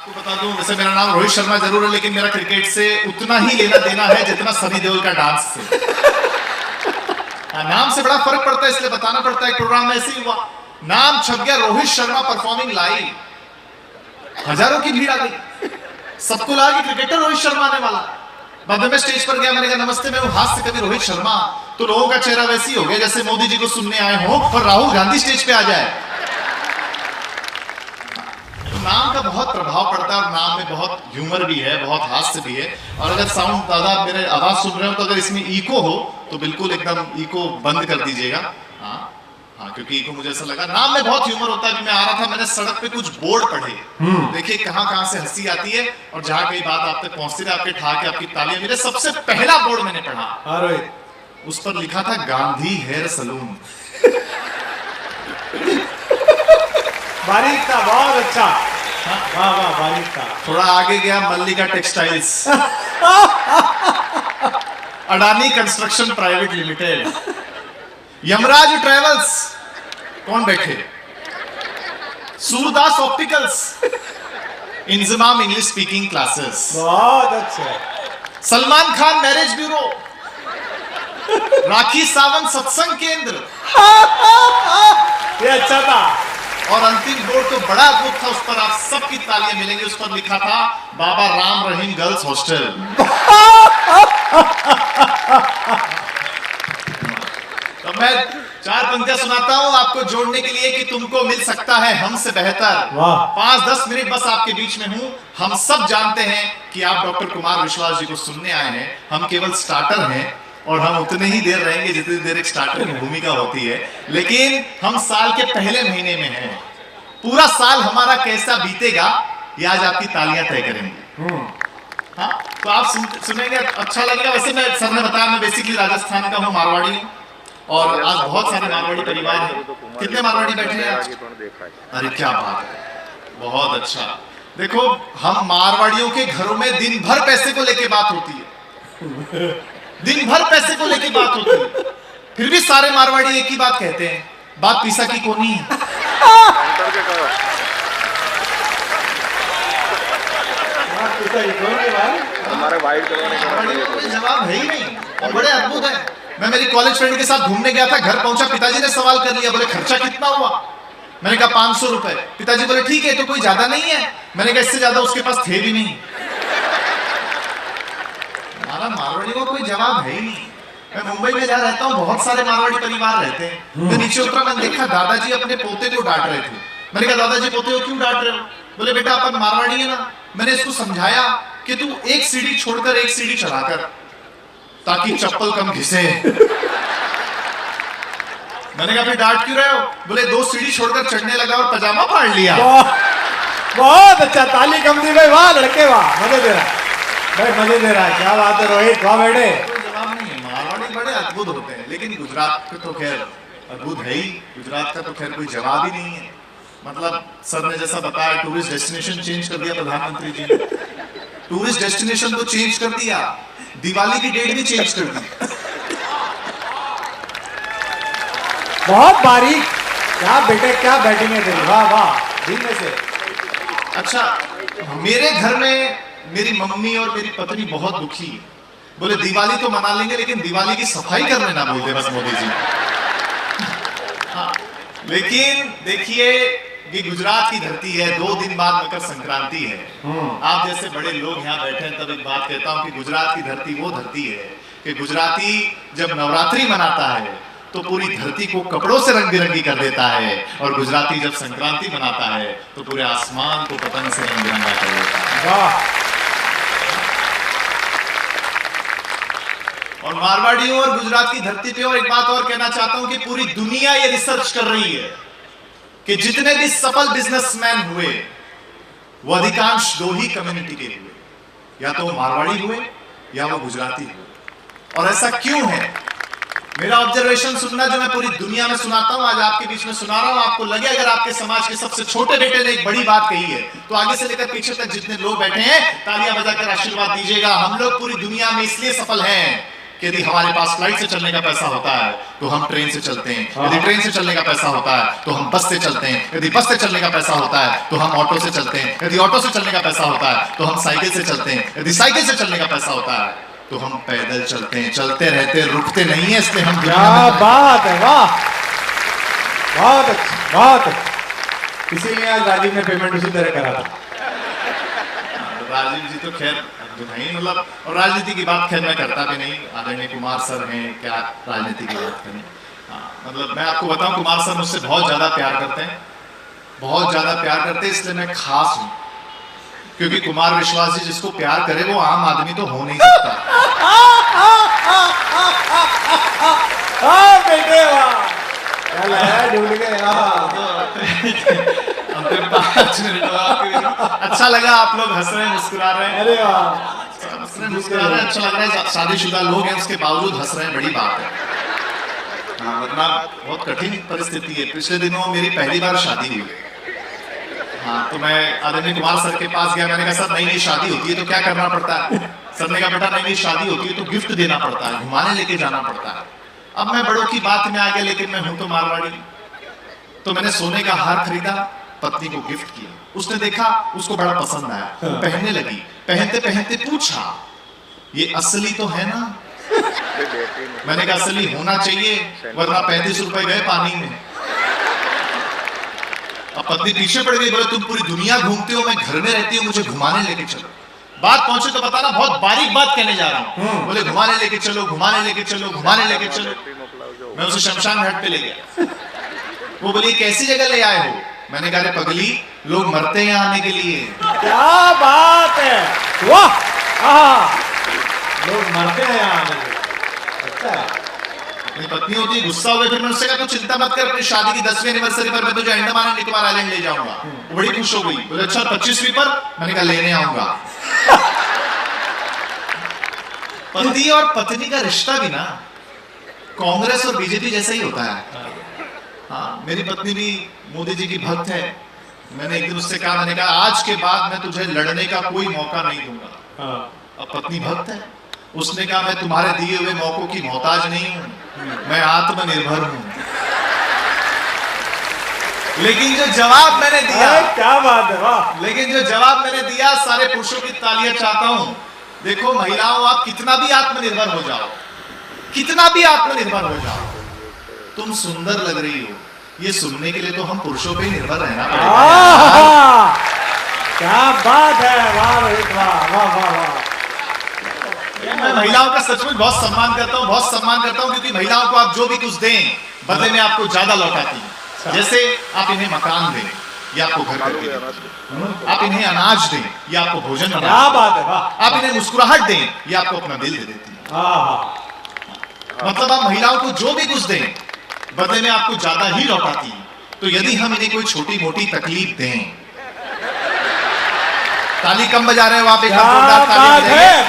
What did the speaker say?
आपको बता दूं, वैसे मेरा नाम रोहित शर्मा जरूर है, लेकिन मेरा क्रिकेट से उतना ही लेना देना है जितना सनी देओल का डांस से। नाम से बड़ा फर्क पड़ता है, इसलिए बताना पड़ता है। एक प्रोग्राम में ऐसे ही हुआ, नाम छप गया रोहित शर्मा परफॉर्मिंग लाइव, हजारों की भीड़ आ गई, सबको लगा कि क्रिकेटर रोहित शर्मा आने वाला। बाद में स्टेज पर गया, मैंने कहा नमस्ते, मैं हूं हास्य कवि रोहित शर्मा। तो लोगों का चेहरा वैसे ही हो गया जैसे मोदी जी को सुनने आए हो और राहुल गांधी स्टेज पे आ जाए। नाम का बहुत प्रभाव पड़ता है और नाम में बहुत ह्यूमर भी है, बहुत हास्य भी है। और अगर साउंड दादा मेरे आवाज सुन रहे हो तो अगर इसमें इको हो तो बिल्कुल एकदम इको बंद कर दीजिएगा। हाँ, क्योंकि इको मुझे ऐसा लगा। नाम में बहुत ह्यूमर होता है। मैं आ रहा था, मैंने सड़क पे कुछ बोर्ड पढ़े, देखिए कहां से हंसी आती है और जहां कई बात आप तक पहुंचती है, आपके ठा के आपकी तालियां। मेरे सबसे पहला बोर्ड मैंने पढ़ा, उस पर लिखा था गांधी हेयर सलून। बारीक था, बहुत अच्छा। वाह वाह, बारीक था। थोड़ा आगे गया, Mallika textiles, Adani construction private limited, Yamraj travels, कौन बैठे, Surdas opticals, Inzamam English speaking classes, बहुत अच्छे, सलमान खान मैरिज ब्यूरो, राखी सावंत सत्संग केंद्र, ये अच्छा था। और अंतिम बोर्ड तो बड़ा अद्भुत था, उस पर आप सबकी तालियां मिलेंगी। उस पर लिखा था बाबा राम रहीम गर्ल्स हॉस्टल। तो मैं 4 पंक्तियां सुनाता हूं आपको जोड़ने के लिए कि तुमको मिल सकता है हमसे बेहतर। 5-10 मिनट बस आपके बीच में हूं। हम सब जानते हैं कि आप डॉक्टर कुमार विश्वास जी को सुनने आए हैं। हम केवल स्टार्टर हैं और हम उतने ही देर रहेंगे जितनी देर एक स्टार्टर की भूमिका होती है। लेकिन हम साल के पहले महीने में हैं। पूरा साल हमारा कैसा बीतेगा ये आज आपकी तालियां तय करेंगी। हाँ, तो आप सुनेंगे, अच्छा लगेगा। वैसे मैं, सर ने बताया, मैं बेसिकली राजस्थान का हूँ, मारवाड़ी हूँ और आज बहुत सारे मारवाड़ी परिवार हैं। कितने मारवाड़ी बैठे हैं आज? अरे क्या बात है, बहुत अच्छा। देखो, हम मारवाड़ियों के घरों में दिन भर पैसे को लेके बात होती है, दिन भर पैसे को लेके बात होती है, फिर भी सारे मारवाड़ी एक ही बात कहते हैं, बात पैसा की कोनी है। हमारे भाई जवाब है ही नहीं और बड़े अद्भुत है। मैं मेरी कॉलेज फ्रेंड के साथ घूमने गया था, घर पहुंचा, पिताजी ने सवाल कर लिया, बोले खर्चा कितना हुआ? मैंने कहा 500 रुपए। पिताजी बोले ठीक है, तो कोई ज्यादा नहीं है? मैंने कहा इससे ज्यादा उसके पास थे भी नहीं। हमारा मारवाड़ी को कोई जवाब है ही नहीं। मैं मुंबई में जहाँ रहता हूँ, बहुत सारे मारवाड़ी परिवार रहते हैं। मैं नीचे उतरा, मैंने देखा दादाजी अपने पोते को डांट रहे थे। मैंने कहा दादाजी पोते को क्यों डांट रहे हो? बोले बेटा अपन मारवाड़ी है ना। मैंने इसको समझाया कि तू एक सीढ़ी छोड़कर एक सीढ़ी चढ़ाकर, ताकि चप्पल कम घिसे। मैंने कहा फिर डांट क्यों रहे हो? बोले 2 सीढ़ी छोड़कर चढ़ने लगा और पजामा फाड़ लिया। बहुत अच्छा, ताली कम दी भाई, वाह लड़के वाह, मजे दे रहा है भाई, मजे दे रहा है। क्या बात है रोहित, वाह बेटे। कोई जवाब नहीं है, मारवाड़ी बड़े अद्भुत होते हैं, लेकिन गुजरात का तो खैर अद्भुत है ही। गुजरात का तो खैर कोई जवाब ही नहीं है। मतलब सर ने जैसा बताया, टूरिस्ट डेस्टिनेशन चेंज कर दिया प्रधानमंत्री जी ने। टूरिस्ट डेस्टिनेशन तो चेंज कर दिया, दिवाली की डेट भी चेंज कर दी। बहुत बारीक, क्या बेटे, क्या बैटिंग है तेरी, वाह वाह, दिन में से। अच्छा, मेरे घर में मेरी मम्मी और मेरी पत्नी बहुत दुखी है। बोले दिवाली तो मना लेंगे लेकिन दिवाली की सफाई करने ना बोल दे बस मोदी जी। हाँ, लेकिन देखिए, ये गुजरात की धरती है, 2 दिन बाद मकर संक्रांति है। आप जैसे बड़े लोग यहाँ बैठे हैं, तब एक बात कहता हूँ कि गुजरात की धरती वो धरती है कि गुजराती जब नवरात्रि मनाता है तो पूरी धरती को कपड़ों से रंग बिरंगी कर देता है, और गुजराती जब संक्रांति मनाता है तो पूरे आसमान को पतंग से रंग बिरंगा कर देता है। वाह। और मारवाड़ियों और गुजरात की धरती पे और एक बात और कहना चाहता हूं कि पूरी दुनिया ये रिसर्च कर रही है कि जितने भी सफल बिजनेसमैन हुए वो अधिकांश 2 ही कम्युनिटी के हुए, या तो वो मारवाड़ी हुए या वो गुजराती हुए। और ऐसा क्यों है? मेरा ऑब्जर्वेशन सुनना, जो मैं पूरी दुनिया में सुनाता हूं, आज आपके बीच में सुना रहा हूं। आपको लगे अगर आपके समाज के सबसे छोटे बेटे ने एक बड़ी बात कही है तो आगे से लेकर पीछे तक जितने लोग बैठे हैं तालियां बजाकर आशीर्वाद दीजिएगा। हम लोग पूरी दुनिया में इसलिए सफल हैं कि यदि हमारे पास फ्लाइट से चलने का पैसा होता है तो हम ट्रेन से चलते हैं, यदि ट्रेन से चलने का पैसा होता है तो हम बस से चलते हैं, यदि बस से चलने का पैसा होता है तो हम ऑटो से चलते हैं, यदि ऑटो से चलने का पैसा होता है तो हम साइकिल से चलते हैं, यदि साइकिल से चलने का पैसा होता है तो हम पैदल चलते हैं। चलते रहते रुकते नहीं है, इसलिए हम क्या बात है, वाह, बहुत अच्छा, बहुत अच्छा। इसीलिए आज राजीव ने पेमेंट उसी तरह करा था। राजीव जी तो खैर नहीं, मतलब, और राजनीति की बात खैर मैं करता भी नहीं, आदरणीय कुमार सर हैं, क्या राजनीति की बात करें। मतलब मैं आपको बताऊं, कुमार सर मुझसे बहुत ज्यादा प्यार करते हैं, बहुत ज्यादा प्यार करते हैं, इसलिए मैं खास हूं, क्योंकि कुमार विश्वास जी जिसको प्यार करे वो आम आदमी तो हो नहीं सकता। बेटे वाह, चल है ढूंढ गए। अच्छा लगा, आप लोग हंस रहे हैं, मुस्कुरा रहे हैं। अरे वाह, हंस रहे हैं, मुस्कुरा रहे हैं, अच्छा लग रहा है। शादीशुदा लोग हैं, उसके बावजूद हंस रहे हैं, बड़ी बात है। हाँ, वरना बहुत कठिन परिस्थिति है। पिछले दिनों मेरी पहली बार शादी हुई। हाँ, तो मैं आदरणीय कुमार सर के पास गया, मैंने कहा सर नई नई शादी होती है तो क्या करना पड़ता है? सर ने कहा बेटा नई नई शादी होती है तो गिफ्ट देना पड़ता है, घुमाने लेके जाना पड़ता है। अब मैं बड़ों की बात में आ गया, लेकिन मैं हूं तो मारवाड़ी, तो मैंने सोने का हार खरीदा, पत्नी को गिफ्ट किया। उसने देखा, उसको बड़ा पसंद आया, पहनने लगी। पहनते पहनते पूछा ये असली तो है ना? मैंने कहा असली होना चाहिए, वरना 35 रुपए गए पानी में। अब पत्नी पीछे पड़ गई, बोले तुम पूरी दुनिया घूमते हो, मैं घर में रहती हूँ, मुझे घुमाने लेके चलो। बात पहुंचे तो बताना, बहुत बारीक बात कहने जा रहा हूँ। बोले घुमाने लेके चलो, घुमाने लेके चलो, घुमाने लेके चलो। मैं उसे शमशान घाट पे ले गया। वो बोली कैसी जगह ले आए हो? मैंने कहा पगली, लोग मरते हैं आने के लिए। क्या बात है, वाह, लोग मरते हैं आने के लिए। अच्छा, मेरी पत्नी होती गुस्सा हो गई, फिर मैं उससे कहा तू चिंता मत कर, अपनी शादी की 10वीं एनिवर्सरी पर मैं तुझे अंडमान एंड निकोबार आइलैंड ले जाऊंगा। वो बड़ी खुश हो गई, बोले अच्छा 25वीं पर? मैंने कहा लेने आऊंगा। पति और पत्नी का रिश्ता भी ना कांग्रेस और बीजेपी जैसा ही होता है। हाँ, मेरी पत्नी भी मोदी जी की भक्त है। मैंने एक दिन उससे कहा, मैंने कहा आज के बाद मैं तुझे लड़ने का कोई मौका नहीं दूंगा। अब पत्नी भक्त है, उसने कहा मैं तुम्हारे दिए हुए मौकों की मोहताज नहीं हूं, मैं आत्मनिर्भर हूं। लेकिन जो जवाब मैंने दिया, क्या बात है, वाह, लेकिन जो जवाब मैंने दिया, सारे पुरुषों की तालियां चाहता हूं। देखो महिलाओं, आप कितना भी आत्मनिर्भर हो जाओ, कितना भी आत्मनिर्भर हो जाओ, तुम सुंदर लग रही हो, ये सुनने के लिए तो हम पुरुषों पे ही निर्भर रहना पड़ेगा। क्या बात है, वाह रोहित, वाह वाह वाह वाह। मैं महिलाओं का सचमुच बहुत सम्मान करता हूँ, बहुत सम्मान करता हूँ, क्योंकि महिलाओं को आप जो भी कुछ दें बदले में आपको ज्यादा लौटाती है। जैसे आप इन्हें मकान दें, ये आपको घर करके देती, आप इन्हें अनाज दें, ये आपको भोजन बना, क्या बात है, वाह, आप इन्हें मुस्कुराहट दें, ये आपको अपना दिल दे देती है। मतलब आप महिलाओं को जो भी कुछ दें बदले में आपको ज्यादा ही लौटाती है। तो यदि हम इन्हें कोई छोटी मोटी तकलीफ दें, ताली कम बजा रहे हो आप, एक जोरदार ताली बजाइए।